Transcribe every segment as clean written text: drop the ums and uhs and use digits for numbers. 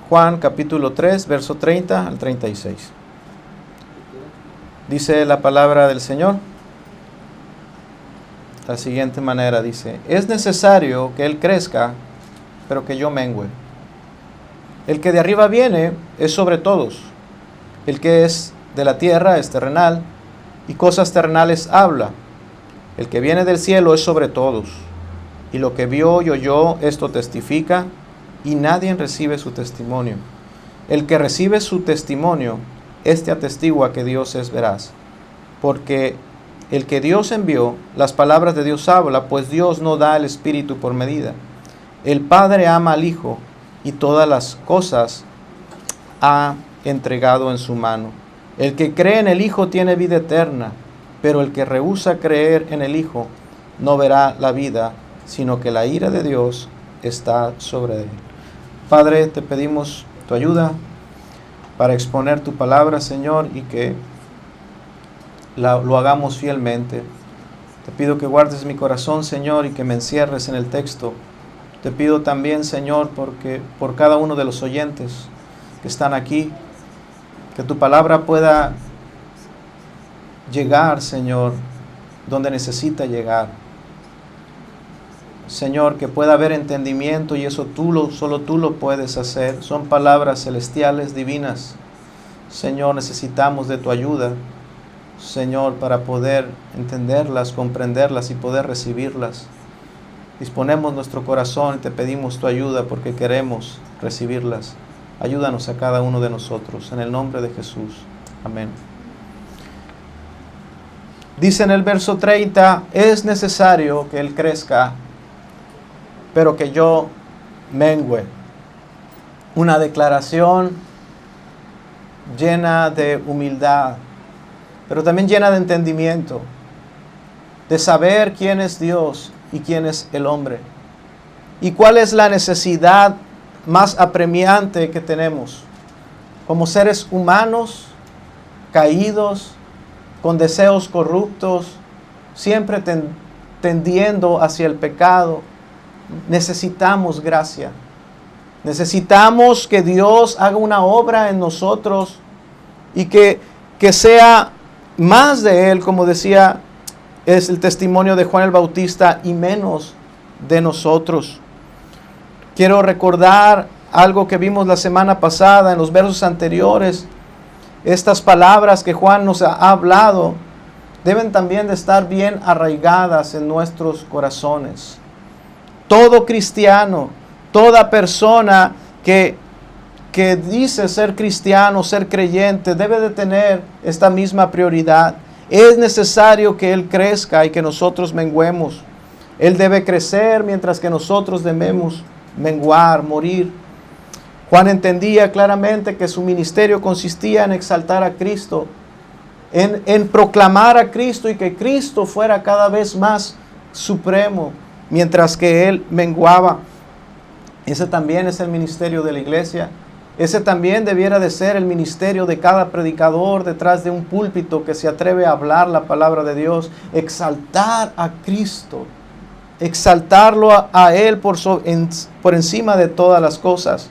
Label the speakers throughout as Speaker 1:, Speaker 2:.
Speaker 1: Juan capítulo 3, verso 30 al 36. Dice la palabra del Señor de la siguiente manera, dice: es necesario que Él crezca, pero que yo mengüe. El que de arriba viene es sobre todos. El que es de la tierra es terrenal, y cosas terrenales habla. El que viene del cielo es sobre todos. Y lo que vio y oyó, esto testifica, y nadie recibe su testimonio. El que recibe su testimonio, este atestigua que Dios es veraz. Porque el que Dios envió, las palabras de Dios habla, pues Dios no da el Espíritu por medida. El Padre ama al Hijo, y todas las cosas ha entregado en su mano. El que cree en el Hijo tiene vida eterna, pero el que rehúsa creer en el Hijo no verá la vida, sino que la ira de Dios está sobre él. Padre, te pedimos tu ayuda para exponer tu palabra, Señor, y que lo hagamos fielmente. Te pido que guardes mi corazón, Señor, y que me encierres en el texto. Te pido también, Señor, porque por cada uno de los oyentes que están aquí, que tu palabra pueda llegar, Señor, donde necesita llegar. Señor, que pueda haber entendimiento, y eso solo tú lo puedes hacer. Son palabras celestiales, divinas. Señor, necesitamos de tu ayuda, Señor, para poder entenderlas, comprenderlas y poder recibirlas. Disponemos nuestro corazón y te pedimos tu ayuda porque queremos recibirlas. Ayúdanos a cada uno de nosotros, en el nombre de Jesús. Amén. Dice en el verso 30, es necesario que Él crezca, pero que yo mengüe. Una declaración llena de humildad, pero también llena de entendimiento, de saber quién es Dios y quién es el hombre, y cuál es la necesidad más apremiante que tenemos como seres humanos, caídos, con deseos corruptos, siempre tendiendo hacia el pecado. Necesitamos gracia. Necesitamos que Dios haga una obra en nosotros y que sea más de Él, como decía, es el testimonio de Juan el Bautista, y menos de nosotros. Quiero recordar algo que vimos la semana pasada en los versos anteriores. Estas palabras que Juan nos ha hablado deben también de estar bien arraigadas en nuestros corazones. Todo cristiano, toda persona que dice ser cristiano, ser creyente, debe de tener esta misma prioridad. Es necesario que Él crezca y que nosotros menguemos. Él debe crecer mientras que nosotros debemos menguar, morir. Juan entendía claramente que su ministerio consistía en exaltar a Cristo, en proclamar a Cristo y que Cristo fuera cada vez más supremo, mientras que Él menguaba. Ese también es el ministerio de la iglesia. Ese también debiera de ser el ministerio de cada predicador detrás de un púlpito que se atreve a hablar la palabra de Dios. Exaltar a Cristo, exaltarlo a Él por encima de todas las cosas.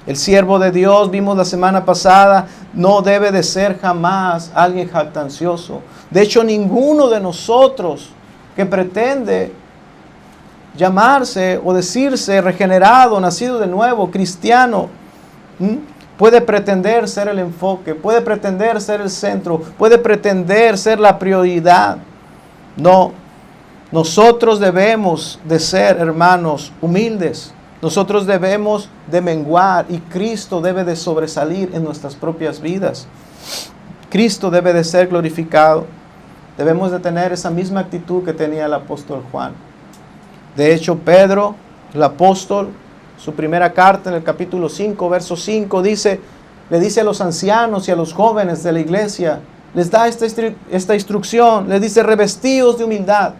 Speaker 1: El siervo de Dios, vimos la semana pasada, no debe de ser jamás alguien jactancioso. De hecho, ninguno de nosotros que pretende llamarse o decirse regenerado, nacido de nuevo, cristiano, puede pretender ser el enfoque, puede pretender ser el centro, puede pretender ser la prioridad. No, nosotros debemos de ser, hermanos, humildes. Nosotros debemos de menguar y Cristo debe de sobresalir en nuestras propias vidas. Cristo debe de ser glorificado. Debemos de tener esa misma actitud que tenía el apóstol Juan. De hecho, Pedro, el apóstol, su primera carta en el capítulo 5, verso 5, le dice a los ancianos y a los jóvenes de la iglesia, les da esta instrucción, les dice: revestidos de humildad,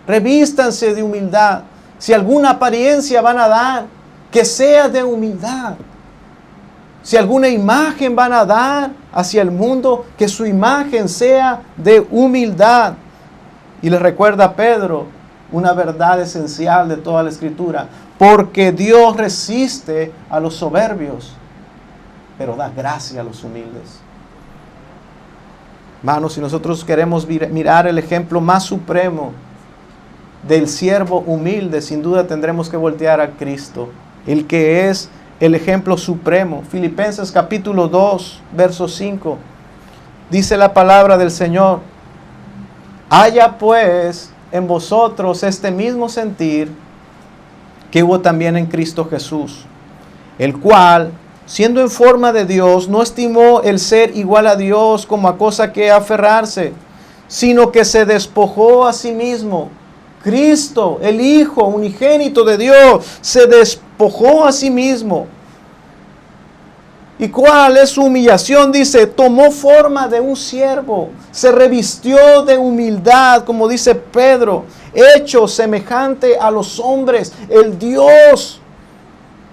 Speaker 1: revístanse de humildad. Si alguna apariencia van a dar, que sea de humildad. Si alguna imagen van a dar hacia el mundo, que su imagen sea de humildad. Y les recuerda a Pedro una verdad esencial de toda la Escritura. Porque Dios resiste a los soberbios, pero da gracia a los humildes. Hermanos, si nosotros queremos mirar el ejemplo más supremo del siervo humilde, sin duda tendremos que voltear a Cristo, el que es el ejemplo supremo. Filipenses capítulo 2, verso 5, dice la palabra del Señor: haya pues en vosotros este mismo sentir que hubo también en Cristo Jesús, el cual, siendo en forma de Dios, no estimó el ser igual a Dios como a cosa que aferrarse, sino que se despojó a sí mismo. Cristo, el Hijo unigénito de Dios, se despojó a sí mismo. ¿Y cuál es su humillación? Dice, tomó forma de un siervo, se revistió de humildad, como dice Pedro, hecho semejante a los hombres. El Dios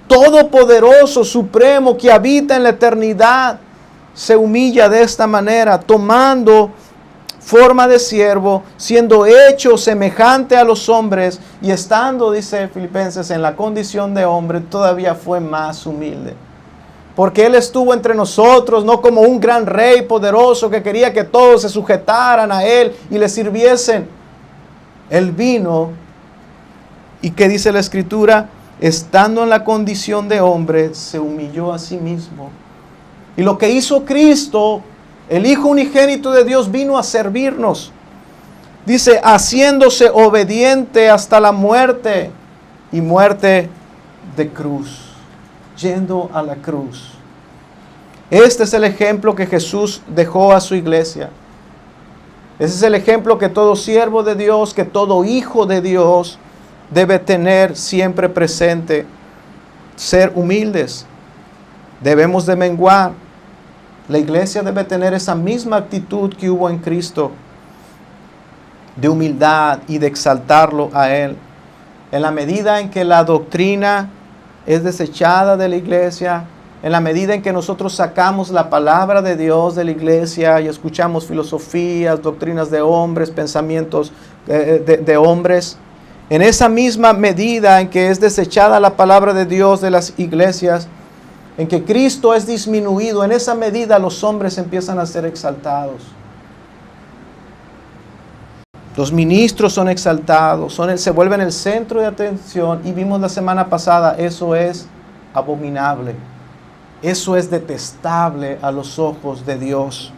Speaker 1: todopoderoso, supremo, que habita en la eternidad, se humilla de esta manera, tomando forma de siervo, siendo hecho semejante a los hombres, y estando, dice Filipenses, en la condición de hombre, todavía fue más humilde. Porque Él estuvo entre nosotros, no como un gran rey poderoso que quería que todos se sujetaran a Él y le sirviesen. Él vino, y ¿qué dice la Escritura? Estando en la condición de hombre, se humilló a sí mismo. Y lo que hizo Cristo, el Hijo unigénito de Dios, vino a servirnos. Dice, haciéndose obediente hasta la muerte, y muerte de cruz, yendo a la cruz. Este es el ejemplo que Jesús dejó a su iglesia. Ese es el ejemplo que todo siervo de Dios, que todo hijo de Dios debe tener siempre presente. Ser humildes. Debemos de menguar. La iglesia debe tener esa misma actitud que hubo en Cristo, de humildad y de exaltarlo a Él. En la medida en que la doctrina es desechada de la iglesia, en la medida en que nosotros sacamos la palabra de Dios de la iglesia y escuchamos filosofías, doctrinas de hombres, pensamientos de hombres, en esa misma medida en que es desechada la palabra de Dios de las iglesias, en que Cristo es disminuido, en esa medida los hombres empiezan a ser exaltados. Los ministros son exaltados, se vuelven el centro de atención, y vimos la semana pasada, eso es abominable. Eso es detestable a los ojos de Dios.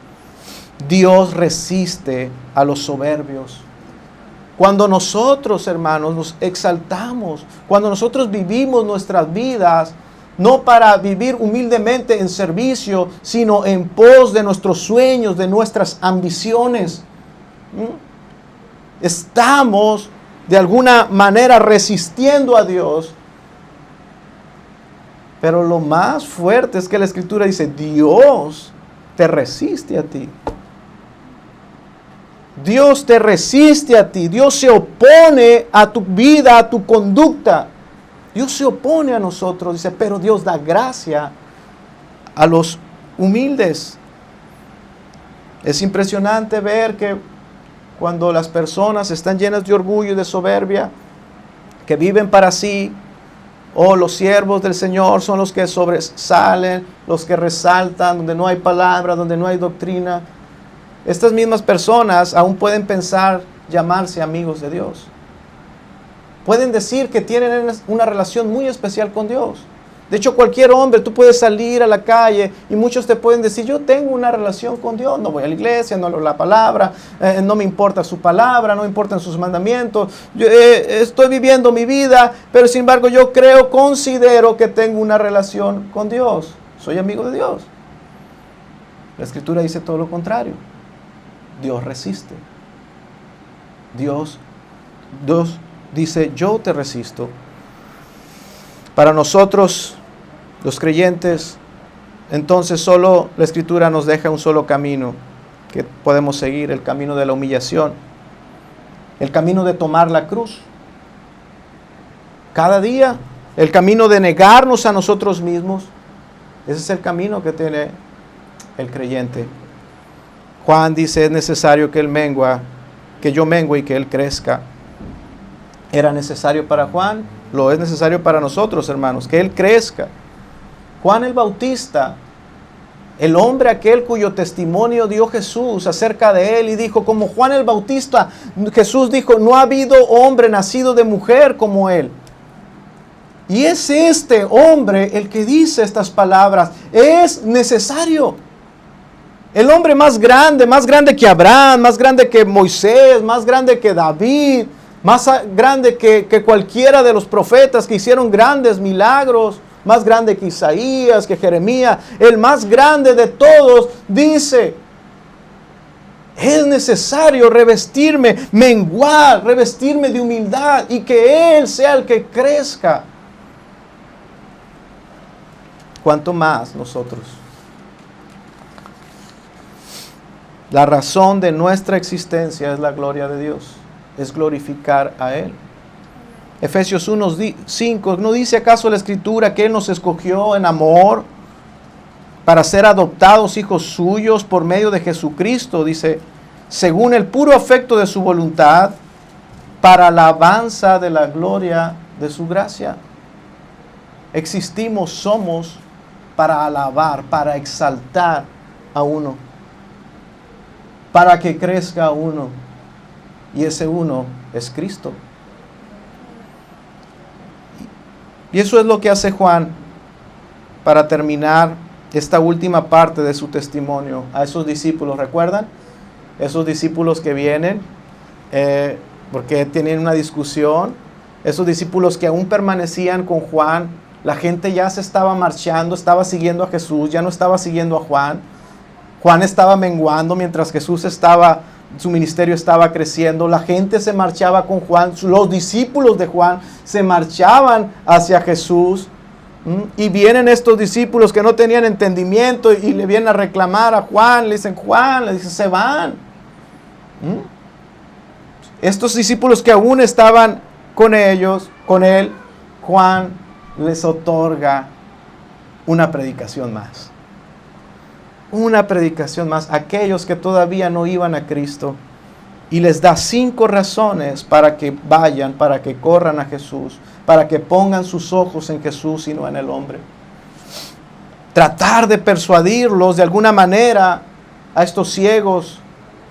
Speaker 1: Dios resiste a los soberbios. Cuando nosotros, hermanos, nos exaltamos, cuando nosotros vivimos nuestras vidas, no para vivir humildemente en servicio, sino en pos de nuestros sueños, de nuestras ambiciones, estamos de alguna manera resistiendo a Dios. Pero lo más fuerte es que la Escritura dice, Dios te resiste a ti. Dios te resiste a ti. Dios se opone a tu vida, a tu conducta. Dios se opone a nosotros, dice, pero Dios da gracia a los humildes. Es impresionante ver que cuando las personas están llenas de orgullo y de soberbia, que viven para sí, los siervos del Señor son los que sobresalen, los que resaltan, donde no hay palabra, donde no hay doctrina. Estas mismas personas aún pueden pensar llamarse amigos de Dios. Pueden decir que tienen una relación muy especial con Dios. De hecho, cualquier hombre, tú puedes salir a la calle y muchos te pueden decir, yo tengo una relación con Dios, no voy a la iglesia, no leo la palabra, no me importa su palabra, no me importan sus mandamientos, yo, estoy viviendo mi vida, pero sin embargo yo considero que tengo una relación con Dios, soy amigo de Dios. La Escritura dice todo lo contrario. Dios resiste. Dios dice, yo te resisto. Para nosotros, los creyentes, entonces solo la Escritura nos deja un solo camino que podemos seguir, el camino de la humillación, el camino de tomar la cruz. Cada día, el camino de negarnos a nosotros mismos. Ese es el camino que tiene el creyente. Juan dice, es necesario que yo mengue y que Él crezca. Era necesario para Juan, lo es necesario para nosotros, hermanos, que Él crezca. Juan el Bautista, el hombre aquel cuyo testimonio dio Jesús acerca de Él y dijo, como Juan el Bautista, Jesús dijo, no ha habido hombre nacido de mujer como Él. Y es este hombre el que dice estas palabras, es necesario. El hombre más grande que Abraham, más grande que Moisés, más grande que David, más grande que cualquiera de los profetas que hicieron grandes milagros, más grande que Isaías, que Jeremías, el más grande de todos, dice, es necesario revestirme, menguar, revestirme de humildad y que Él sea el que crezca. ¿Cuánto más nosotros? La razón de nuestra existencia es la gloria de Dios, es glorificar a Él. Efesios 1:5, ¿no dice acaso la Escritura que Él nos escogió en amor para ser adoptados hijos suyos por medio de Jesucristo? Dice, según el puro afecto de su voluntad, para la alabanza de la gloria de su gracia. Existimos, somos para alabar, para exaltar a uno, para que crezca uno, y ese uno es Cristo. Y eso es lo que hace Juan para terminar esta última parte de su testimonio a esos discípulos. ¿Recuerdan? Esos discípulos que vienen porque tienen una discusión, esos discípulos que aún permanecían con Juan. La gente ya se estaba marchando, estaba siguiendo a Jesús, ya no estaba siguiendo a Juan. Juan estaba menguando mientras Jesús su ministerio estaba creciendo. La gente se marchaba con Juan, los discípulos de Juan se marchaban hacia Jesús. Y vienen estos discípulos que no tenían entendimiento y le vienen a reclamar a Juan, le dicen, se van. Estos discípulos que aún estaban con él, Juan les otorga una predicación más. Una predicación más. Aquellos que todavía no iban a Cristo. Y les da 5 razones para que vayan, para que corran a Jesús, para que pongan sus ojos en Jesús y no en el hombre. Tratar de persuadirlos de alguna manera a estos ciegos,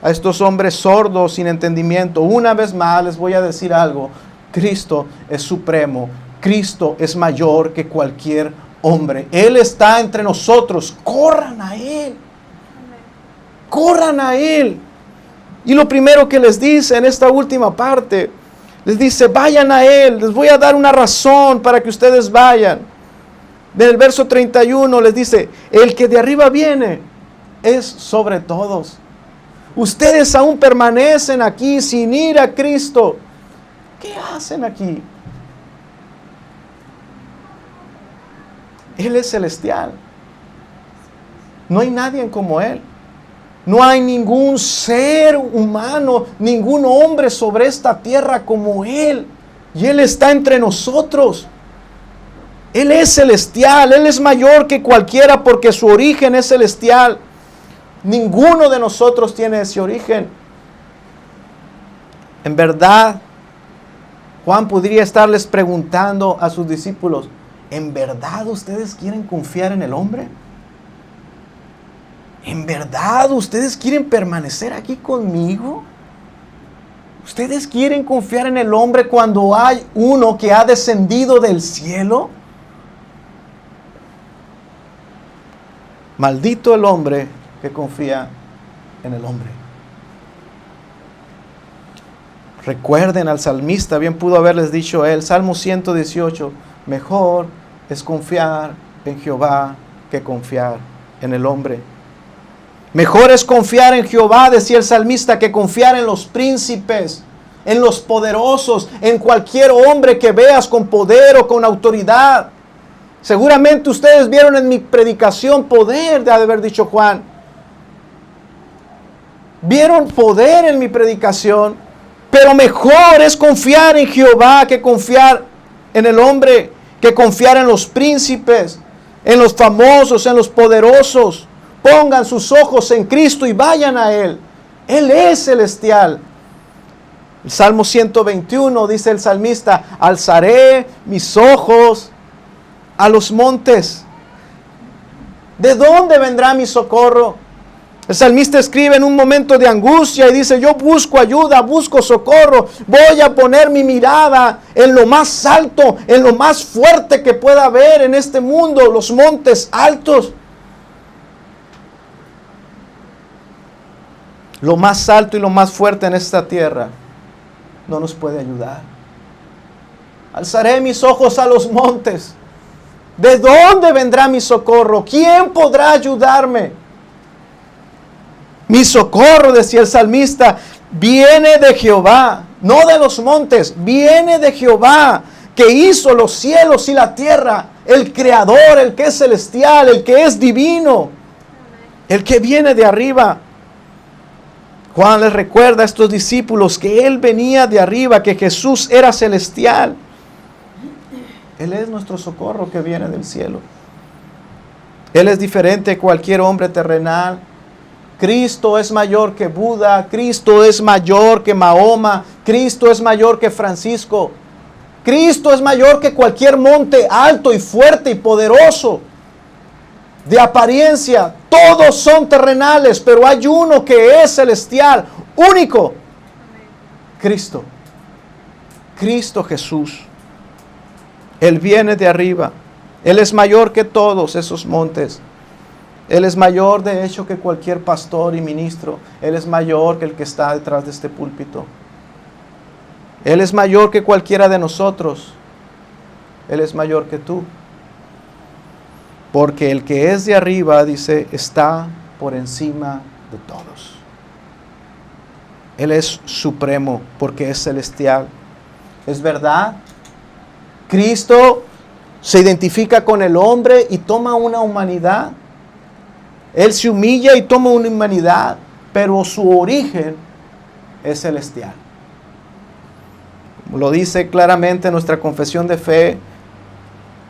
Speaker 1: a estos hombres sordos sin entendimiento. Una vez más les voy a decir algo. Cristo es supremo. Cristo es mayor que cualquier hombre. Él está entre nosotros. Corran a Él. Corran a Él. Y lo primero que les dice en esta última parte, les dice, vayan a Él. Les voy a dar una razón para que ustedes vayan. En el verso 31 les dice, el que de arriba viene es sobre todos. Ustedes aún permanecen aquí sin ir a Cristo. ¿Qué hacen aquí? Él es celestial. No hay nadie como Él. No hay ningún ser humano, ningún hombre sobre esta tierra como Él. Y Él está entre nosotros. Él es celestial. Él es mayor que cualquiera porque su origen es celestial. Ninguno de nosotros tiene ese origen. En verdad, Juan podría estarles preguntando a sus discípulos, ¿en verdad ustedes quieren confiar en el hombre? ¿En verdad ustedes quieren permanecer aquí conmigo? ¿Ustedes quieren confiar en el hombre cuando hay uno que ha descendido del cielo? Maldito el hombre que confía en el hombre. Recuerden al salmista, bien pudo haberles dicho él, Salmo 118, mejor es confiar en Jehová que confiar en el hombre. Mejor es confiar en Jehová, decía el salmista, que confiar en los príncipes, en los poderosos, en cualquier hombre que veas con poder o con autoridad. Seguramente ustedes vieron en mi predicación poder, de haber dicho Juan. Vieron poder en mi predicación, pero mejor es confiar en Jehová que confiar en el hombre, que confiar en los príncipes, en los famosos, en los poderosos. Pongan sus ojos en Cristo y vayan a Él. Él es celestial. El Salmo 121 dice el salmista, alzaré mis ojos a los montes. ¿De dónde vendrá mi socorro? El salmista escribe en un momento de angustia y dice, yo busco ayuda, busco socorro, voy a poner mi mirada en lo más alto, en lo más fuerte que pueda haber en este mundo, los montes altos. Lo más alto y lo más fuerte en esta tierra no nos puede ayudar. Alzaré mis ojos a los montes. ¿De dónde vendrá mi socorro? ¿Quién podrá ayudarme? Mi socorro, decía el salmista, viene de Jehová, no de los montes, viene de Jehová, que hizo los cielos y la tierra, el creador, el que es celestial, el que es divino, el que viene de arriba. Juan les recuerda a estos discípulos que Él venía de arriba, que Jesús era celestial. Él es nuestro socorro que viene del cielo. Él es diferente a cualquier hombre terrenal. Cristo es mayor que Buda, Cristo es mayor que Mahoma, Cristo es mayor que Francisco. Cristo es mayor que cualquier monte alto y fuerte y poderoso. De apariencia, todos son terrenales, pero hay uno que es celestial, único. Cristo. Cristo Jesús. Él viene de arriba. Él es mayor que todos esos montes. Él es mayor, de hecho, que cualquier pastor y ministro. Él es mayor que el que está detrás de este púlpito. Él es mayor que cualquiera de nosotros. Él es mayor que tú. Porque el que es de arriba, dice, está por encima de todos. Él es supremo porque es celestial. ¿Es verdad? Cristo se identifica con el hombre y toma una humanidad. Él se humilla y toma una humanidad, pero su origen es celestial. Lo dice claramente nuestra confesión de fe,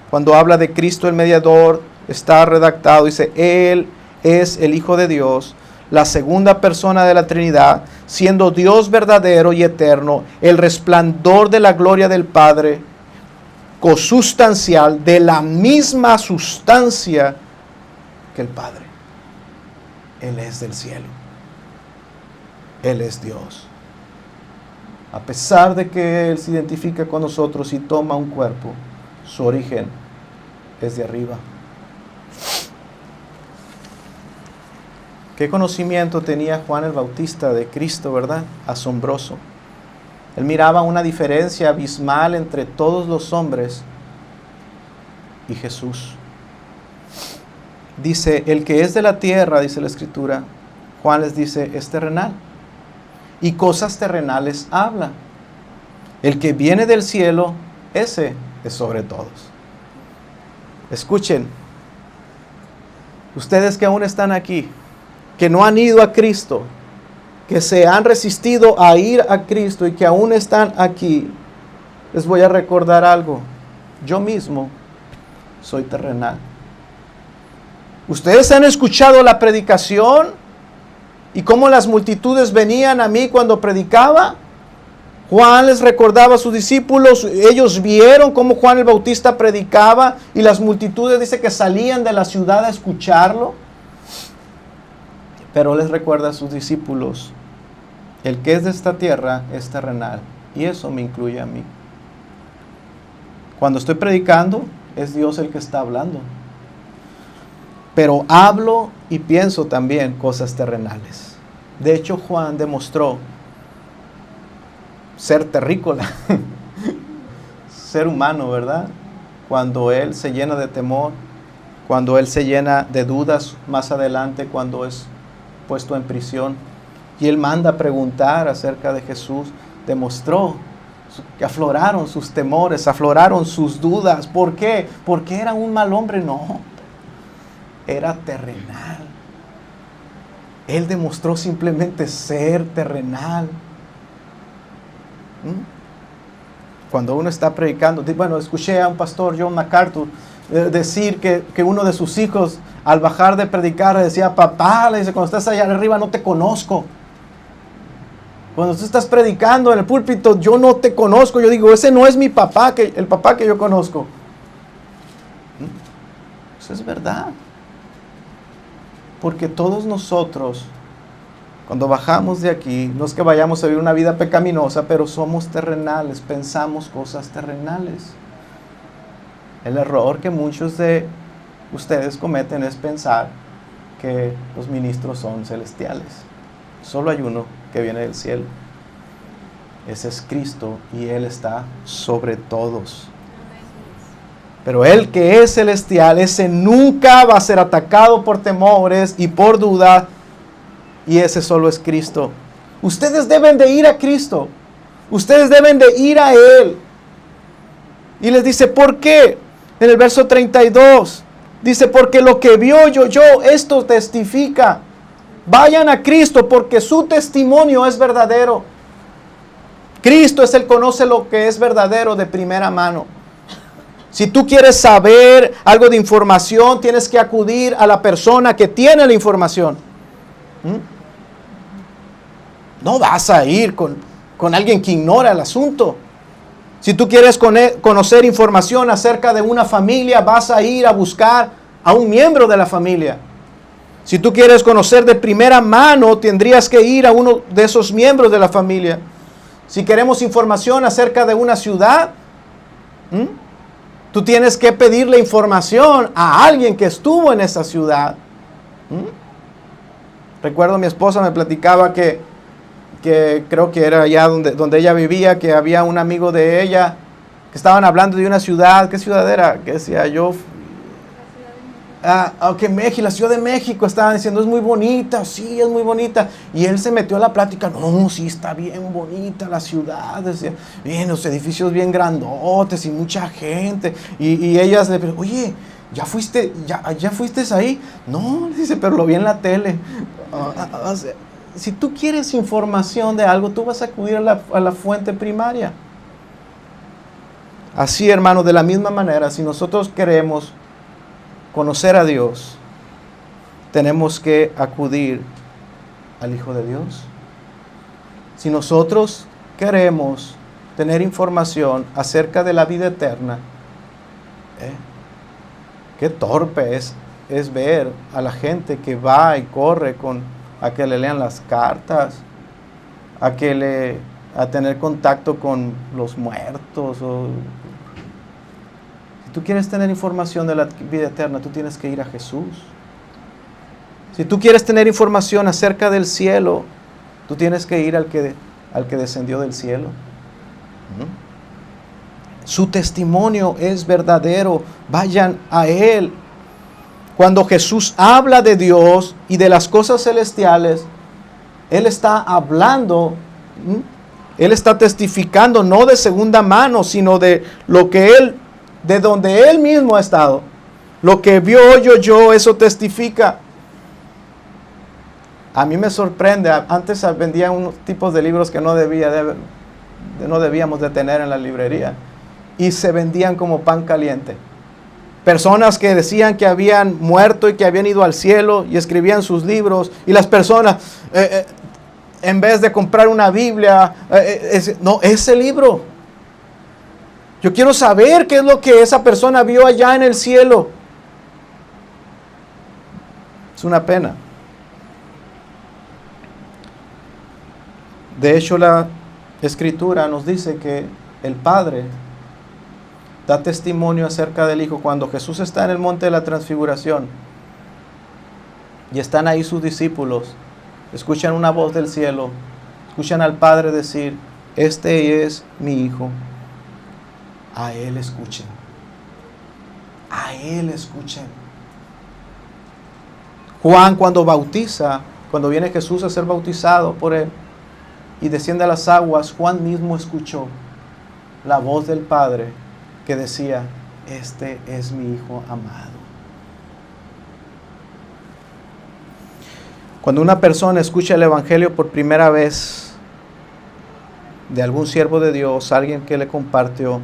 Speaker 1: cuando habla de Cristo el mediador, está redactado, dice, Él es el Hijo de Dios, la segunda persona de la Trinidad, siendo Dios verdadero y eterno, el resplandor de la gloria del Padre, cosustancial, de la misma sustancia que el Padre. Él es del cielo. Él es Dios. A pesar de que Él se identifica con nosotros y toma un cuerpo, su origen es de arriba. ¿Qué conocimiento tenía Juan el Bautista de Cristo, verdad? Asombroso. Él miraba una diferencia abismal entre todos los hombres y Jesús. Dice, el que es de la tierra, dice la Escritura, Juan les dice, es terrenal. Y cosas terrenales habla. El que viene del cielo, ese es sobre todos. Escuchen, ustedes que aún están aquí, que no han ido a Cristo, que se han resistido a ir a Cristo y que aún están aquí, les voy a recordar algo. Yo mismo soy terrenal. Ustedes han escuchado la predicación y cómo las multitudes venían a mí cuando predicaba. Juan les recordaba a sus discípulos, ellos vieron cómo Juan el Bautista predicaba y las multitudes dice que salían de la ciudad a escucharlo. Pero les recuerda a sus discípulos, el que es de esta tierra es terrenal y eso me incluye a mí. Cuando estoy predicando es Dios el que está hablando. Pero hablo y pienso también cosas terrenales. De hecho, Juan demostró ser terrícola, ser humano, ¿verdad? Cuando él se llena de temor, cuando él se llena de dudas más adelante, cuando es puesto en prisión. Y él manda a preguntar acerca de Jesús, demostró que afloraron sus temores, afloraron sus dudas. ¿Por qué? ¿Porque era un mal hombre? No. Era terrenal. Él demostró simplemente ser terrenal. Cuando uno está predicando, bueno, escuché a un pastor, John MacArthur, decir que uno de sus hijos, al bajar de predicar, le decía, papá, le dice, cuando estás allá arriba no te conozco. Cuando tú estás predicando en el púlpito, yo no te conozco. Yo digo, ese no es mi papá, el papá que yo conozco. Eso es verdad. Porque todos nosotros, cuando bajamos de aquí, no es que vayamos a vivir una vida pecaminosa, pero somos terrenales, pensamos cosas terrenales. El error que muchos de ustedes cometen es pensar que los ministros son celestiales. Solo hay uno que viene del cielo. Ese es Cristo y Él está sobre todos. Pero el que es celestial, ese nunca va a ser atacado por temores y por duda. Y ese solo es Cristo. Ustedes deben de ir a Cristo. Ustedes deben de ir a Él. Y les dice, ¿por qué? En el verso 32, dice, porque lo que vio yo, esto testifica. Vayan a Cristo porque su testimonio es verdadero. Cristo es el que conoce lo que es verdadero de primera mano. Si tú quieres saber algo de información, tienes que acudir a la persona que tiene la información. No vas a ir con alguien que ignora el asunto. Si tú quieres conocer información acerca de una familia, vas a ir a buscar a un miembro de la familia. Si tú quieres conocer de primera mano, tendrías que ir a uno de esos miembros de la familia. Si queremos información acerca de una ciudad, tú tienes que pedirle información a alguien que estuvo en esa ciudad. Recuerdo mi esposa me platicaba que creo que era allá donde ella vivía, que había un amigo de ella que estaban hablando de una ciudad. ¿Qué ciudad era? Que decía yo. México, la Ciudad de México. Estaban diciendo, es muy bonita, sí, es muy bonita. Y él se metió a la plática, no, sí, está bien bonita la ciudad. Decía, bien, los edificios bien grandotes y mucha gente. Y ellas le preguntan, oye, ¿ya fuiste ahí? No, dice, pero lo vi en la tele. Si tú quieres información de algo, tú vas a acudir a la fuente primaria. Así, hermanos, de la misma manera, si nosotros queremos conocer a Dios, tenemos que acudir al Hijo de Dios. Si nosotros queremos tener información acerca de la vida eterna, qué torpe es ver a la gente que va y corre a que le lean las cartas, a tener contacto con los muertos. Si tú quieres tener información de la vida eterna, tú tienes que ir a Jesús. Si tú quieres tener información acerca del cielo, tú tienes que ir al que descendió del cielo. Su testimonio es verdadero. Vayan a Él. Cuando Jesús habla de Dios y de las cosas celestiales, Él está hablando, Él está testificando no de segunda mano, sino de lo que de donde Él mismo ha estado. Lo que vio, yo, eso testifica. A mí me sorprende, antes vendían unos tipos de libros que no debíamos de tener en la librería, y se vendían como pan caliente. Personas que decían que habían muerto y que habían ido al cielo y escribían sus libros, y las personas, en vez de comprar una Biblia, ese libro. Yo quiero saber qué es lo que esa persona vio allá en el cielo. Es una pena. De hecho, la Escritura nos dice que el Padre da testimonio acerca del Hijo. Cuando Jesús está en el monte de la transfiguración y están ahí sus discípulos, escuchan una voz del cielo, escuchan al Padre decir, este es mi Hijo, a Él escuchen, a Él escuchen. Juan, cuando bautiza, cuando viene Jesús a ser bautizado por Él y desciende a las aguas, Juan mismo escuchó la voz del Padre que decía, este es mi Hijo amado. Cuando una persona escucha el Evangelio por primera vez de algún siervo de Dios, alguien que le compartió,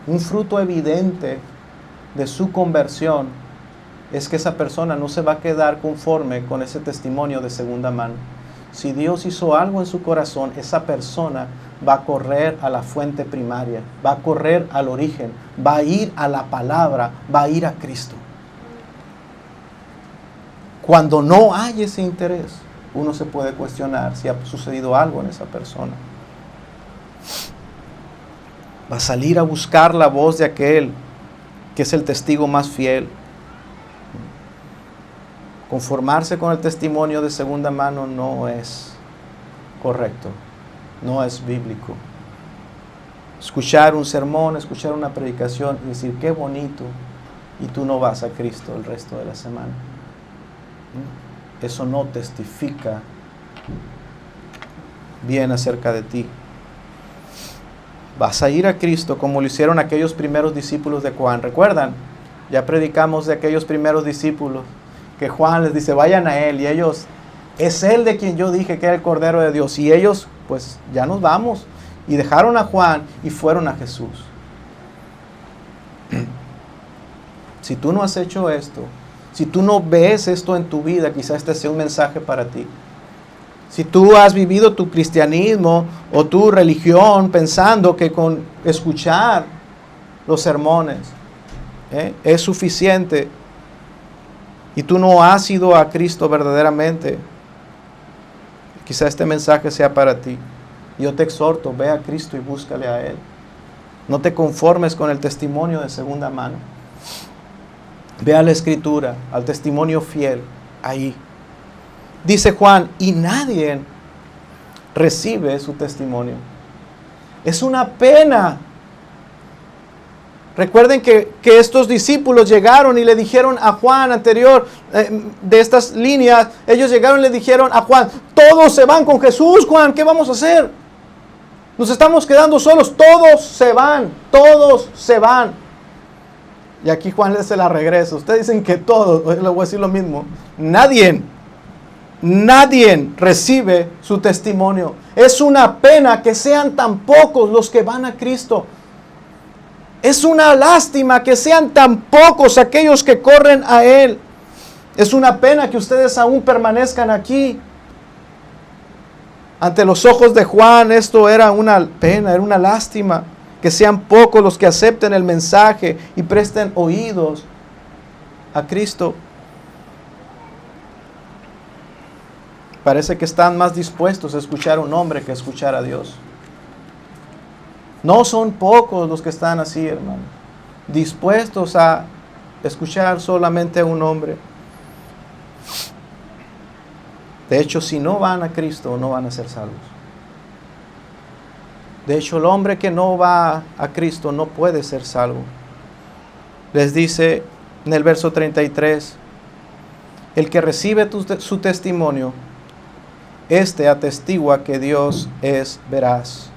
Speaker 1: un fruto evidente de su conversión es que esa persona no se va a quedar conforme con ese testimonio de segunda mano, si Dios hizo algo en su corazón, esa persona va a correr a la fuente primaria, va a correr al origen, va a ir a la palabra, va a ir a Cristo. Cuando no hay ese interés, uno se puede cuestionar si ha sucedido algo en esa persona. Va a salir a buscar la voz de aquel que es el testigo más fiel. Conformarse con el testimonio de segunda mano no es correcto, no es bíblico. Escuchar un sermón, escuchar una predicación y decir, qué bonito, y tú no vas a Cristo el resto de la semana. Eso no testifica bien acerca de ti. Vas a ir a Cristo como lo hicieron aquellos primeros discípulos de Juan. ¿Recuerdan? Ya predicamos de aquellos primeros discípulos que Juan les dice, vayan a Él, y ellos, es Él de quien yo dije que era el Cordero de Dios, y ellos, pues ya nos vamos, y dejaron a Juan y fueron a Jesús. Si tú no has hecho esto, si tú no ves esto en tu vida, quizás este sea un mensaje para ti. Si tú has vivido tu cristianismo o tu religión pensando que con escuchar los sermones es suficiente, y tú no has ido a Cristo verdaderamente, quizá este mensaje sea para ti. Yo te exhorto, ve a Cristo y búscale a Él. No te conformes con el testimonio de segunda mano. Ve a la Escritura, al testimonio fiel, ahí. Dice Juan, y nadie recibe su testimonio. Es una pena. Recuerden que estos discípulos llegaron y le dijeron a Juan anterior de estas líneas, ellos llegaron y le dijeron a Juan, todos se van con Jesús, Juan, ¿qué vamos a hacer? Nos estamos quedando solos, todos se van, todos se van. Y aquí Juan les se la regresa, ustedes dicen que todos, les voy a decir lo mismo, nadie recibe su testimonio. Es una pena que sean tan pocos los que van a Cristo. Es una lástima que sean tan pocos aquellos que corren a Él. Es una pena que ustedes aún permanezcan aquí. Ante los ojos de Juan esto era una pena, era una lástima. Que sean pocos los que acepten el mensaje y presten oídos a Cristo. Parece que están más dispuestos a escuchar a un hombre que a escuchar a Dios. No son pocos los que están así, hermano, dispuestos a escuchar solamente a un hombre. De hecho, si no van a Cristo, no van a ser salvos. De hecho, el hombre que no va a Cristo no puede ser salvo. Les dice en el verso 33, el que recibe su testimonio, este atestigua que Dios es veraz.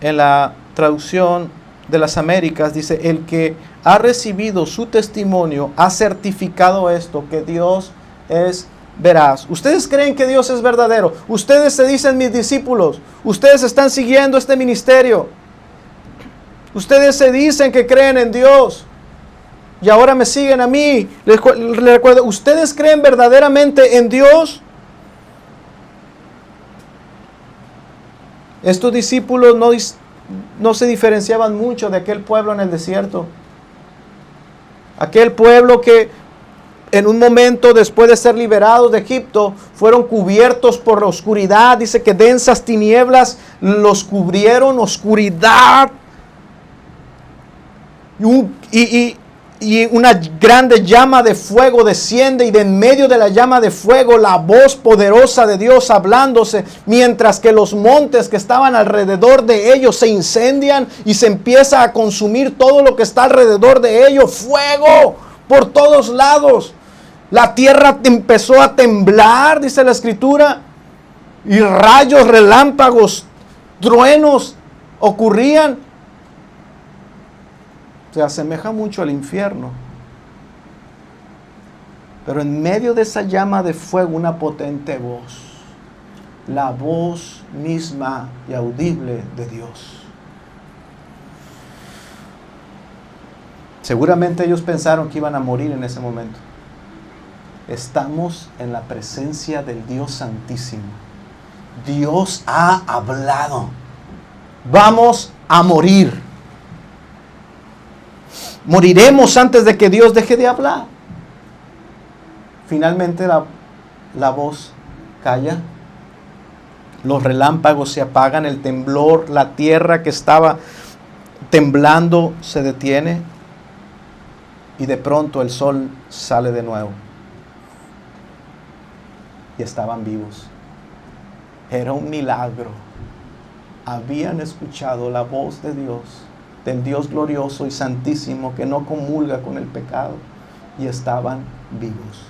Speaker 1: En la traducción de las Américas dice, el que ha recibido su testimonio ha certificado esto, que Dios es veraz. ¿Ustedes creen que Dios es verdadero? Ustedes se dicen mis discípulos. Ustedes están siguiendo este ministerio. Ustedes se dicen que creen en Dios. Y ahora me siguen a mí. Les recuerdo, ¿ustedes creen verdaderamente en Dios? Estos discípulos no se diferenciaban mucho de aquel pueblo en el desierto. Aquel pueblo que en un momento después de ser liberados de Egipto fueron cubiertos por la oscuridad. Dice que densas tinieblas los cubrieron, oscuridad. Y una grande llama de fuego desciende, y de en medio de la llama de fuego la voz poderosa de Dios hablándose, mientras que los montes que estaban alrededor de ellos se incendian y se empieza a consumir todo lo que está alrededor de ellos. Fuego por todos lados. La tierra empezó a temblar, dice la Escritura, y rayos, relámpagos, truenos ocurrían. Se asemeja mucho al infierno. Pero en medio de esa llama de fuego, una potente voz. La voz misma y audible de Dios. Seguramente ellos pensaron que iban a morir en ese momento. Estamos en la presencia del Dios Santísimo. Dios ha hablado. Vamos a morir. Moriremos antes de que Dios deje de hablar. Finalmente la voz calla. Los relámpagos se apagan, el temblor, la tierra que estaba temblando se detiene y de pronto el sol sale de nuevo. Y estaban vivos. Era un milagro. Habían escuchado la voz de Dios, del Dios glorioso y santísimo que no comulga con el pecado, y estaban vivos.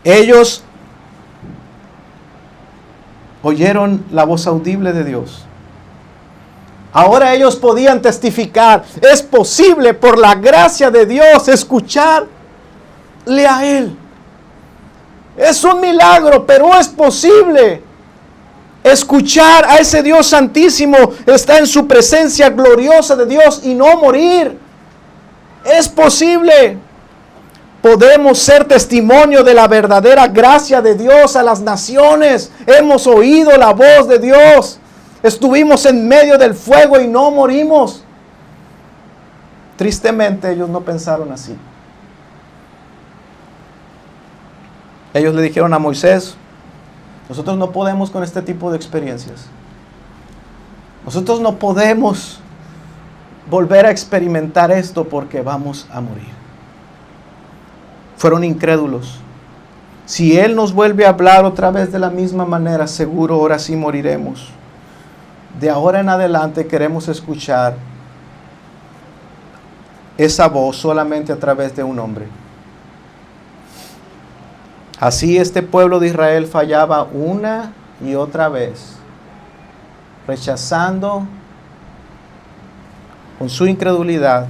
Speaker 1: Ellos oyeron la voz audible de Dios. Ahora ellos podían testificar. Es posible por la gracia de Dios escucharle a Él. Es un milagro, pero es posible escuchar a ese Dios santísimo, estar en su presencia gloriosa de Dios y no morir. Es posible. Podemos ser testimonio de la verdadera gracia de Dios a las naciones. Hemos oído la voz de Dios. Estuvimos en medio del fuego y no morimos. Tristemente ellos no pensaron así. Ellos le dijeron a Moisés: nosotros no podemos con este tipo de experiencias. Nosotros no podemos volver a experimentar esto porque vamos a morir. Fueron incrédulos. Si Él nos vuelve a hablar otra vez de la misma manera, seguro ahora sí moriremos. De ahora en adelante queremos escuchar esa voz solamente a través de un hombre. Así este pueblo de Israel fallaba una y otra vez, rechazando con su incredulidad.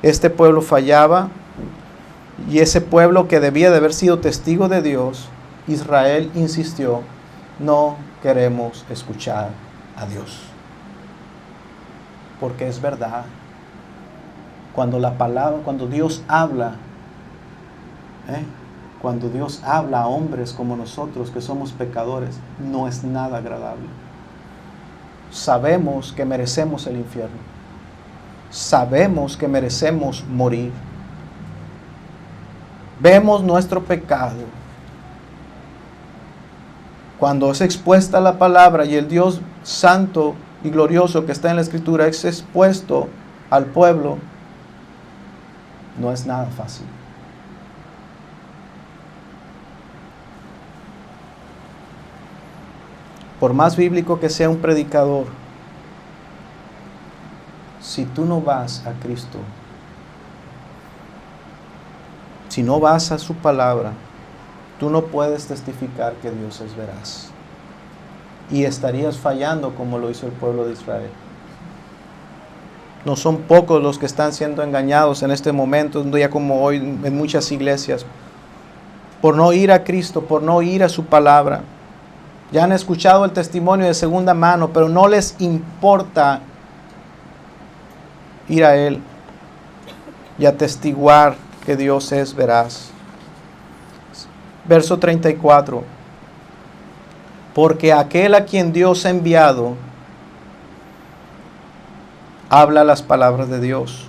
Speaker 1: Este pueblo fallaba, y ese pueblo que debía de haber sido testigo de Dios, Israel insistió: no queremos escuchar a Dios. Porque es verdad, cuando la palabra, cuando Dios habla, cuando Dios habla a hombres como nosotros que somos pecadores, no es nada agradable. Sabemos que merecemos el infierno. Sabemos que merecemos morir. Vemos nuestro pecado. Cuando es expuesta la palabra y el Dios santo y glorioso que está en la Escritura es expuesto al pueblo, no es nada fácil. Por más bíblico que sea un predicador, si tú no vas a Cristo, si no vas a su palabra, tú no puedes testificar que Dios es veraz. Y estarías fallando como lo hizo el pueblo de Israel. No son pocos los que están siendo engañados en este momento, un día como hoy, en muchas iglesias, por no ir a Cristo, por no ir a su palabra. Ya han escuchado el testimonio de segunda mano, pero no les importa ir a Él y atestiguar que Dios es veraz. Verso 34. Porque aquel a quien Dios ha enviado habla las palabras de Dios,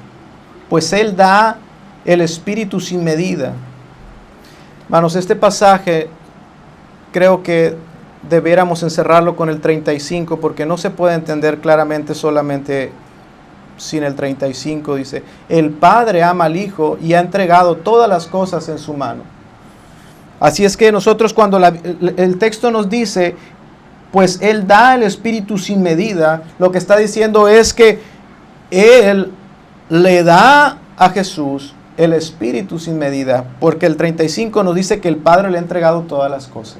Speaker 1: pues Él da el Espíritu sin medida. Hermanos, este pasaje creo que debiéramos encerrarlo con el 35, porque no se puede entender claramente solamente sin el 35. Dice: el Padre ama al Hijo y ha entregado todas las cosas en su mano. Así es que nosotros, cuando el texto nos dice, pues Él da el Espíritu sin medida, lo que está diciendo es que Él le da a Jesús el Espíritu sin medida, porque el 35 nos dice que el Padre le ha entregado todas las cosas.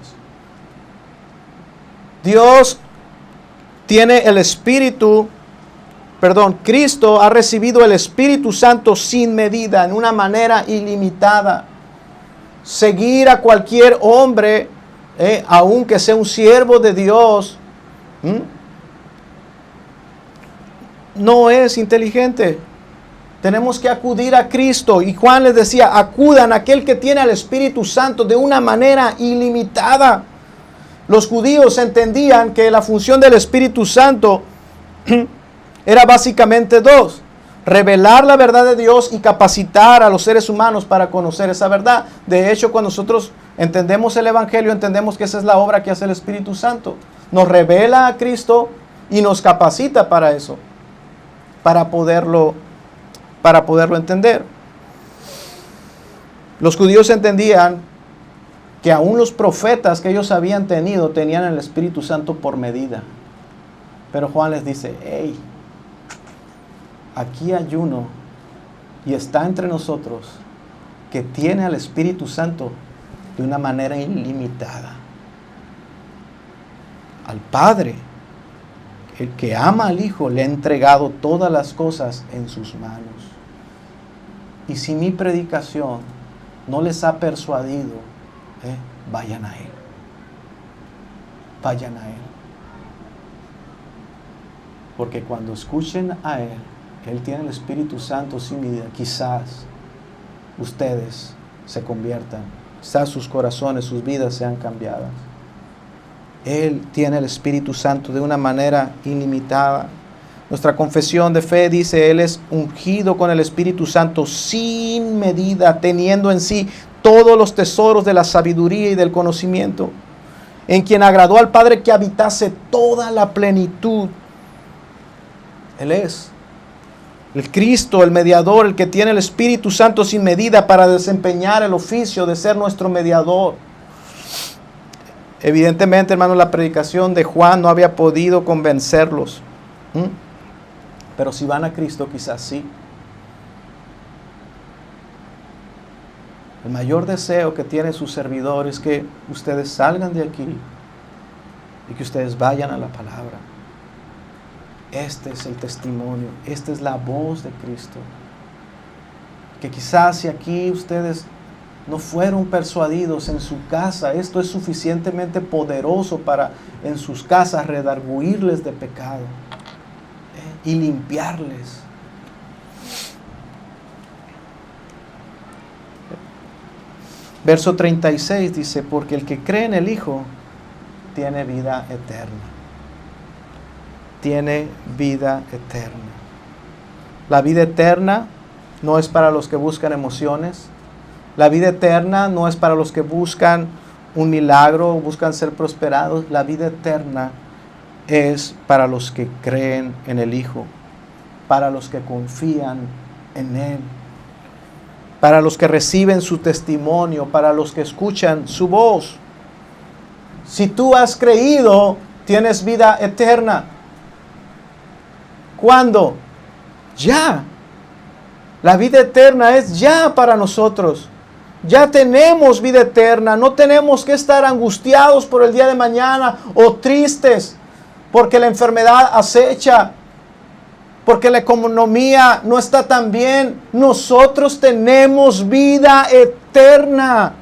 Speaker 1: Cristo ha recibido el Espíritu Santo sin medida, en una manera ilimitada. Seguir a cualquier hombre, aunque sea un siervo de Dios, no es inteligente. Tenemos que acudir a Cristo. Y Juan les decía, acudan a aquel que tiene al Espíritu Santo de una manera ilimitada. Los judíos entendían que la función del Espíritu Santo era básicamente dos: revelar la verdad de Dios y capacitar a los seres humanos para conocer esa verdad. De hecho, cuando nosotros entendemos el Evangelio, entendemos que esa es la obra que hace el Espíritu Santo. Nos revela a Cristo y nos capacita para eso, para poderlo entender. Los judíos entendían que aún los profetas que ellos habían tenido tenían el Espíritu Santo por medida. Pero Juan les dice, hey, aquí hay uno y está entre nosotros que tiene al Espíritu Santo de una manera ilimitada. Al Padre, el que ama al Hijo, le ha entregado todas las cosas en sus manos. Y si mi predicación no les ha persuadido, vayan a Él. Vayan a Él. Porque cuando escuchen a Él, que Él tiene el Espíritu Santo sin medida, quizás ustedes se conviertan, quizás sus corazones, sus vidas sean cambiadas. Él tiene el Espíritu Santo de una manera ilimitada. Nuestra confesión de fe dice, Él es ungido con el Espíritu Santo sin medida, teniendo en sí todos los tesoros de la sabiduría y del conocimiento, en quien agradó al Padre que habitase toda la plenitud. Él es el Cristo, el mediador, el que tiene el Espíritu Santo sin medida para desempeñar el oficio de ser nuestro mediador. Evidentemente, hermanos, la predicación de Juan no había podido convencerlos. Pero si van a Cristo, quizás sí. El mayor deseo que tiene su servidor es que ustedes salgan de aquí y que ustedes vayan a la palabra. Este es el testimonio, esta es la voz de Cristo. Que quizás si aquí ustedes no fueron persuadidos en su casa, esto es suficientemente poderoso para en sus casas redarguirles de pecado y limpiarles. Verso 36 dice, porque el que cree en el Hijo tiene vida eterna. Tiene vida eterna. La vida eterna no es para los que buscan emociones. La vida eterna no es para los que buscan un milagro o buscan ser prosperados. La vida eterna es para los que creen en el Hijo, para los que confían en Él, para los que reciben su testimonio, para los que escuchan su voz. Si tú has creído, tienes vida eterna. ¿Cuándo? Ya. La vida eterna es ya para nosotros. Ya tenemos vida eterna. No tenemos que estar angustiados por el día de mañana o tristes porque la enfermedad acecha, porque la economía no está tan bien. Nosotros tenemos vida eterna.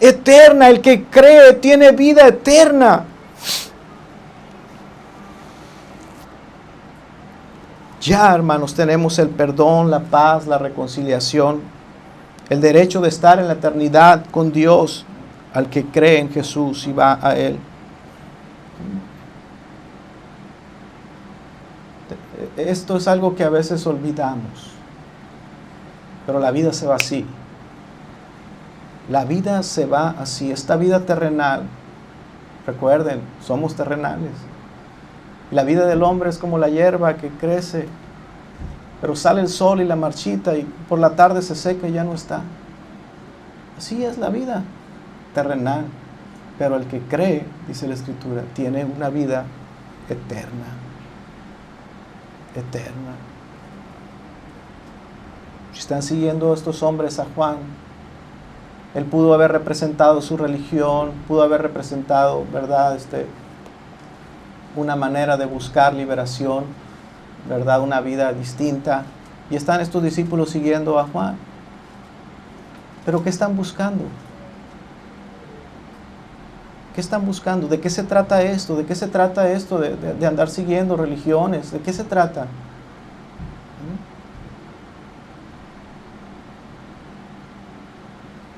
Speaker 1: Eterna. El que cree tiene vida eterna. Ya, hermanos, tenemos el perdón, la paz, la reconciliación, el derecho de estar en la eternidad con Dios al que cree en Jesús y va a Él. Esto es algo que a veces olvidamos, pero la vida se va así. La vida se va así. Esta vida terrenal, recuerden, somos terrenales. La vida del hombre es como la hierba que crece, pero sale el sol y la marchita y por la tarde se seca y ya no está. Así es la vida terrenal. Pero el que cree, dice la Escritura, tiene una vida eterna. Eterna. Si están siguiendo estos hombres a Juan, él pudo haber representado su religión, pudo haber representado, ¿verdad?, una manera de buscar liberación, ¿verdad?, una vida distinta. Y están estos discípulos siguiendo a Juan. ¿Pero qué están buscando? ¿Qué están buscando? ¿De qué se trata esto? ¿De qué se trata esto de andar siguiendo religiones? ¿De qué se trata?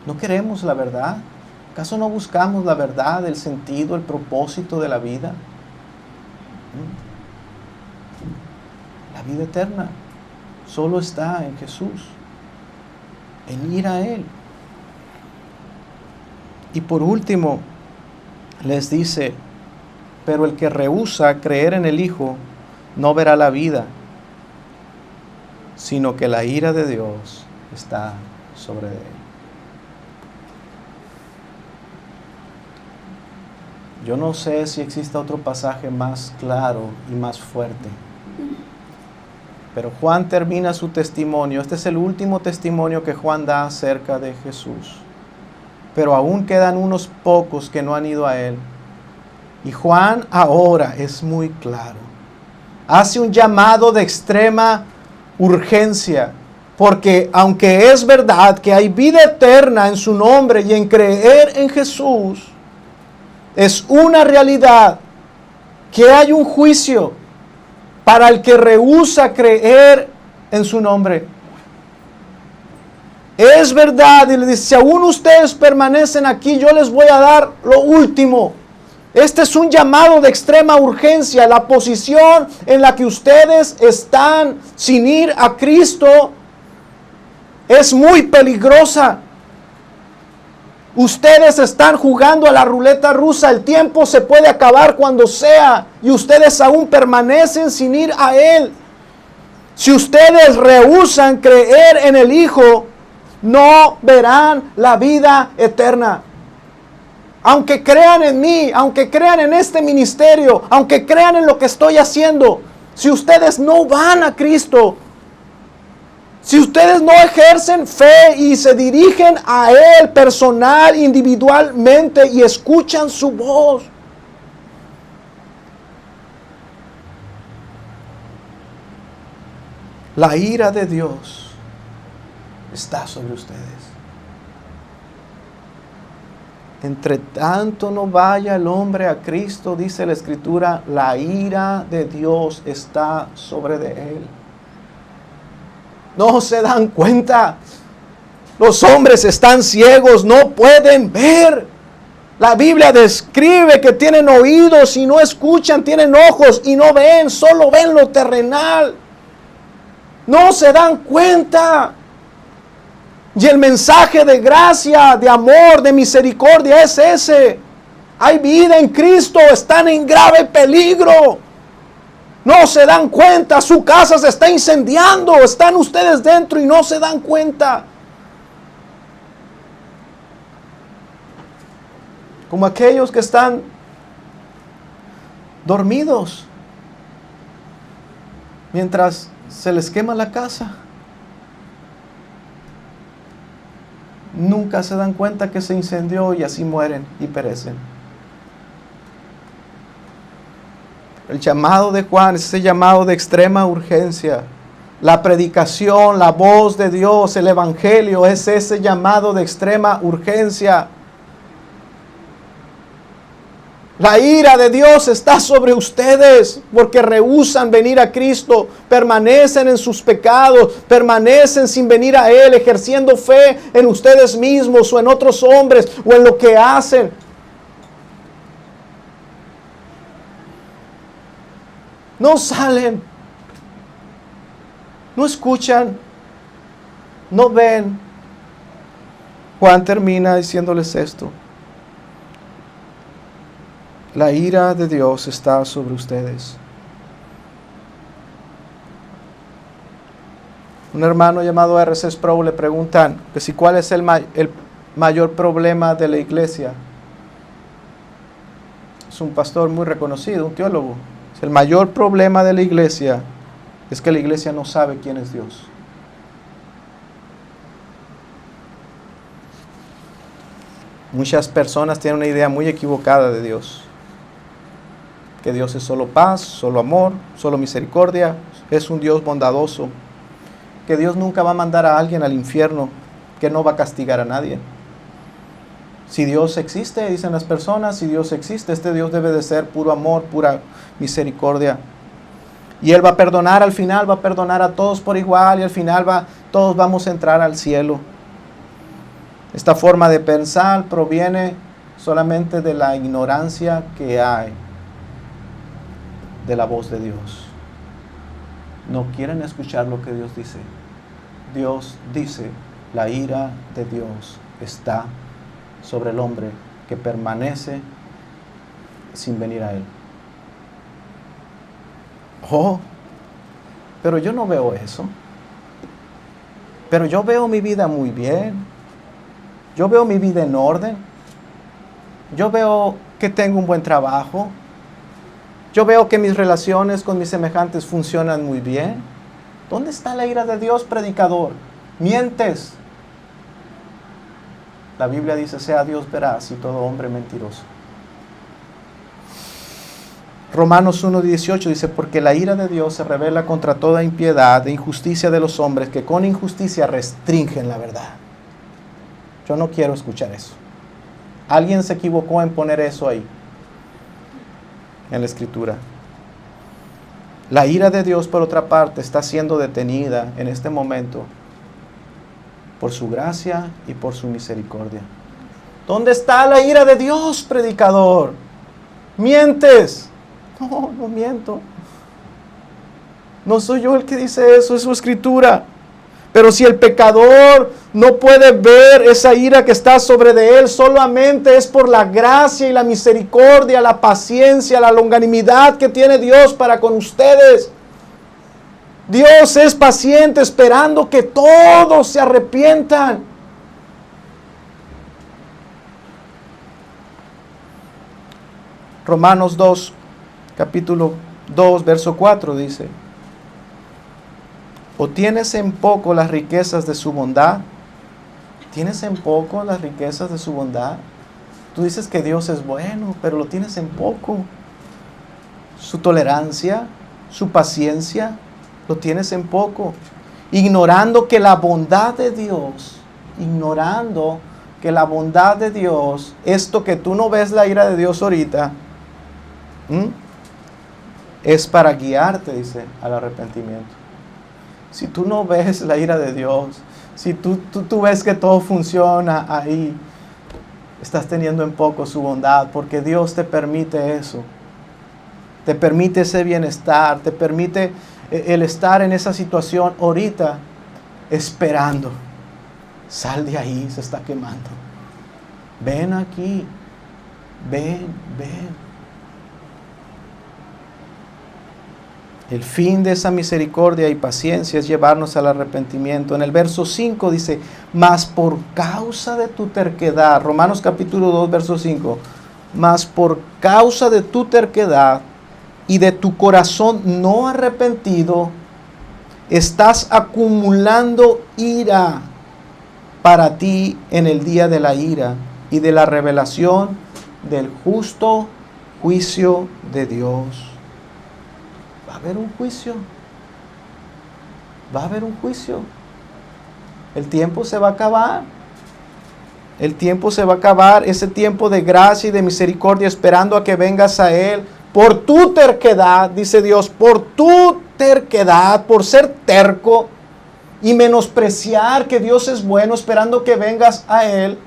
Speaker 1: ¿No queremos la verdad? ¿Acaso no buscamos la verdad, el sentido, el propósito de la vida? La vida eterna solo está en Jesús, en ir a Él. Y por último, les dice, pero el que rehúsa creer en el Hijo no verá la vida, sino que la ira de Dios está sobre él. Yo no sé si existe otro pasaje más claro y más fuerte, pero Juan termina su testimonio. Este es el último testimonio que Juan da acerca de Jesús. Pero aún quedan unos pocos que no han ido a Él. Y Juan ahora es muy claro. Hace un llamado de extrema urgencia. Porque aunque es verdad que hay vida eterna en su nombre y en creer en Jesús, es una realidad que hay un juicio para el que rehúsa creer en su nombre. Es verdad, y le dice, si aún ustedes permanecen aquí, yo les voy a dar lo último. Este es un llamado de extrema urgencia. La posición en la que ustedes están sin ir a Cristo es muy peligrosa. Ustedes están jugando a la ruleta rusa. El tiempo se puede acabar cuando sea y ustedes aún permanecen sin ir a Él. Si ustedes rehúsan creer en el Hijo, no verán la vida eterna. Aunque crean en mí, aunque crean en este ministerio, aunque crean en lo que estoy haciendo, si ustedes no van a Cristo, si ustedes no ejercen fe y se dirigen a Él personal, individualmente y escuchan su voz, la ira de Dios está sobre ustedes. Entre tanto no vaya el hombre a Cristo, dice la Escritura, la ira de Dios está sobre de él. No se dan cuenta. Los hombres están ciegos, no pueden ver. La Biblia describe que tienen oídos y no escuchan, tienen ojos y no ven, solo ven lo terrenal. No se dan cuenta. Y el mensaje de gracia, de amor, de misericordia es ese. Hay vida en Cristo, están en grave peligro. No se dan cuenta, su casa se está incendiando, están ustedes dentro y no se dan cuenta. Como aquellos que están dormidos mientras se les quema la casa. Nunca se dan cuenta que se incendió y así mueren y perecen. El llamado de Juan es ese llamado de extrema urgencia. La predicación, la voz de Dios, el evangelio es ese llamado de extrema urgencia. La ira de Dios está sobre ustedes porque rehúsan venir a Cristo, permanecen en sus pecados, permanecen sin venir a Él, ejerciendo fe en ustedes mismos o en otros hombres o en lo que hacen. No salen, no escuchan, no ven. Juan termina diciéndoles esto. La ira de Dios está sobre ustedes. Un hermano llamado R.C. Sproul le preguntan que si cuál es el mayor problema de la iglesia. Es un pastor muy reconocido, un teólogo. El mayor problema de la iglesia es que la iglesia no sabe quién es Dios. Muchas personas tienen una idea muy equivocada de Dios. Que Dios es solo paz, solo amor, solo misericordia, es un Dios bondadoso. Que Dios nunca va a mandar a alguien al infierno, que no va a castigar a nadie. Si Dios existe, dicen las personas, si Dios existe, este Dios debe de ser puro amor, pura misericordia. Y Él va a perdonar al final, va a perdonar a todos por igual y al final todos vamos a entrar al cielo. Esta forma de pensar proviene solamente de la ignorancia que hay de la voz de Dios. No quieren escuchar lo que Dios dice. Dios dice, la ira de Dios está sobre el hombre que permanece sin venir a Él. Oh, pero yo no veo eso. Pero yo veo mi vida muy bien. Yo veo mi vida en orden. Yo veo que tengo un buen trabajo. Yo veo que mis relaciones con mis semejantes funcionan muy bien. ¿Dónde está la ira de Dios, predicador? Mientes. La Biblia dice, sea Dios veraz y todo hombre mentiroso. Romanos 1:18 dice, porque la ira de Dios se revela contra toda impiedad e injusticia de los hombres que con injusticia restringen la verdad. Yo no quiero escuchar eso. Alguien se equivocó en poner eso ahí, en la Escritura. La ira de Dios, por otra parte, está siendo detenida en este momento por su gracia y por su misericordia. ¿Dónde está la ira de Dios, predicador? ¿Mientes? No, no miento. No soy yo el que dice eso, es su Escritura. Pero si el pecador no puede ver esa ira que está sobre de él, solamente es por la gracia y la misericordia, la paciencia, la longanimidad que tiene Dios para con ustedes. Dios es paciente esperando que todos se arrepientan. Romanos 2, capítulo 2, verso 4 dice, ¿o tienes en poco las riquezas de su bondad? ¿Tienes en poco las riquezas de su bondad? Tú dices que Dios es bueno, pero lo tienes en poco. Su tolerancia, su paciencia, lo tienes en poco. Ignorando que la bondad de Dios, esto que tú no ves la ira de Dios ahorita, es para guiarte, dice, al arrepentimiento. Si tú no ves la ira de Dios, si tú ves que todo funciona ahí, estás teniendo en poco su bondad, porque Dios te permite eso. Te permite ese bienestar, te permite el estar en esa situación ahorita, esperando. Sal de ahí, se está quemando. Ven aquí, ven. El fin de esa misericordia y paciencia es llevarnos al arrepentimiento. En el verso 5 dice, mas por causa de tu terquedad, Romanos capítulo 2, verso 5, mas por causa de tu terquedad y de tu corazón no arrepentido, estás acumulando ira para ti en el día de la ira y de la revelación del justo juicio de Dios. Va a haber un juicio. Va a haber un juicio. El tiempo se va a acabar. El tiempo se va a acabar. Ese tiempo de gracia y de misericordia esperando a que vengas a Él. Por tu terquedad, dice Dios, por tu terquedad, por ser terco y menospreciar que Dios es bueno, esperando que vengas a Él.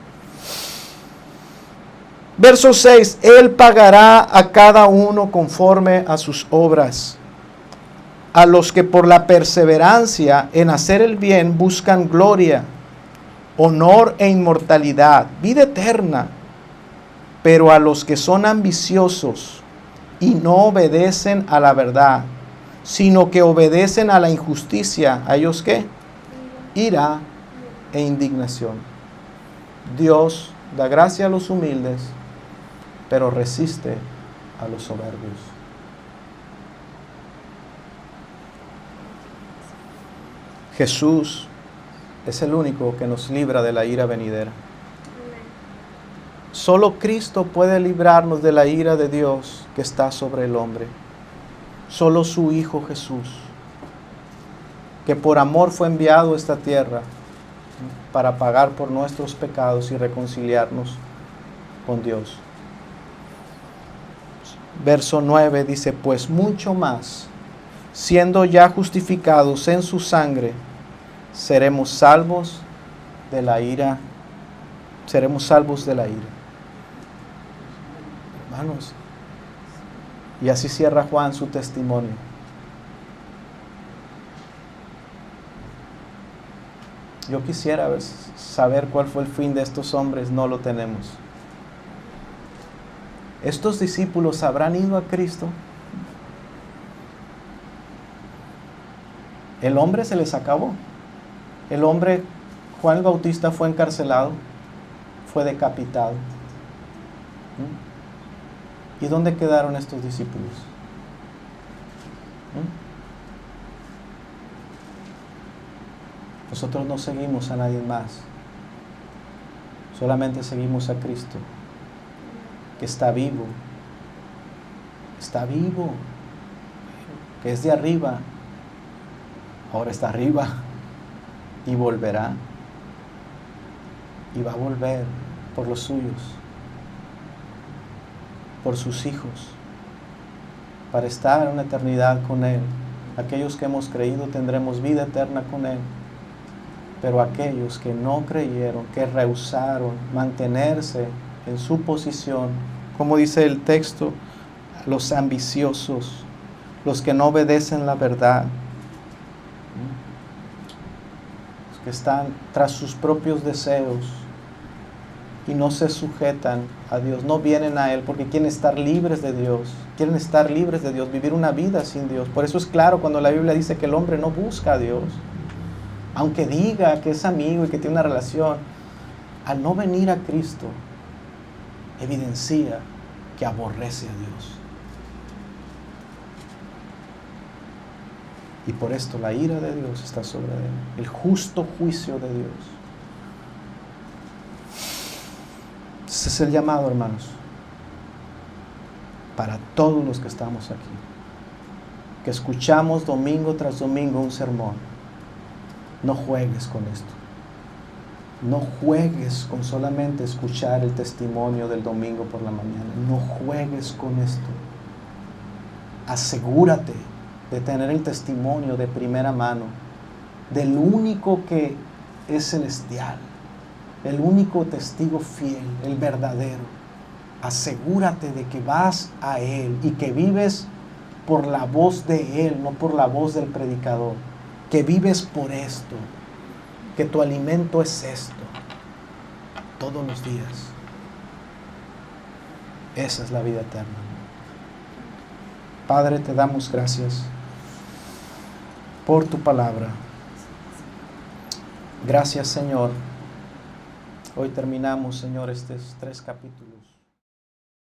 Speaker 1: Verso 6, Él pagará a cada uno conforme a sus obras. A los que por la perseverancia en hacer el bien buscan gloria, honor e inmortalidad, vida eterna. Pero a los que son ambiciosos y no obedecen a la verdad, sino que obedecen a la injusticia, ¿a ellos qué? Ira e indignación. Dios da gracia a los humildes, pero resiste a los soberbios. Jesús es el único que nos libra de la ira venidera. Solo Cristo puede librarnos de la ira de Dios que está sobre el hombre. Solo su Hijo Jesús, que por amor fue enviado a esta tierra para pagar por nuestros pecados y reconciliarnos con Dios. Verso 9 dice, pues mucho más, siendo ya justificados en su sangre, seremos salvos de la ira seremos salvos de la ira. Hermanos, y así cierra Juan su testimonio. Yo quisiera saber cuál fue el fin de estos hombres, no lo tenemos. ¿Estos discípulos habrán ido a Cristo? El hombre se les acabó. El hombre, Juan el Bautista, fue encarcelado, fue decapitado. ¿Y dónde quedaron estos discípulos? Nosotros no seguimos a nadie más. Solamente seguimos a Cristo, que está vivo, que es de arriba, ahora está arriba y volverá, y va a volver por los suyos, por sus hijos, para estar en una eternidad con Él. Aquellos que hemos creído tendremos vida eterna con Él, pero aquellos que no creyeron, que rehusaron mantenerse en su posición, como dice el texto, los ambiciosos, los que no obedecen la verdad, los que están tras sus propios deseos y no se sujetan a Dios, no vienen a Él porque quieren estar libres de Dios, vivir una vida sin Dios. Por eso es claro cuando la Biblia dice que el hombre no busca a Dios, aunque diga que es amigo y que tiene una relación, al no venir a Cristo, evidencia que aborrece a Dios. Y por esto la ira de Dios está sobre él, el justo juicio de Dios. Ese es el llamado, hermanos, para todos los que estamos aquí, que escuchamos domingo tras domingo un sermón. No juegues con esto. No juegues con solamente escuchar el testimonio del domingo por la mañana. No juegues con esto. Asegúrate de tener el testimonio de primera mano del único que es celestial, el único testigo fiel, el verdadero. Asegúrate de que vas a Él y que vives por la voz de Él, no por la voz del predicador. Que vives por esto, que tu alimento es esto, todos los días. Esa es la vida eterna. Padre, te damos gracias por tu palabra. Gracias, Señor. Hoy terminamos, Señor, estos 3 capítulos.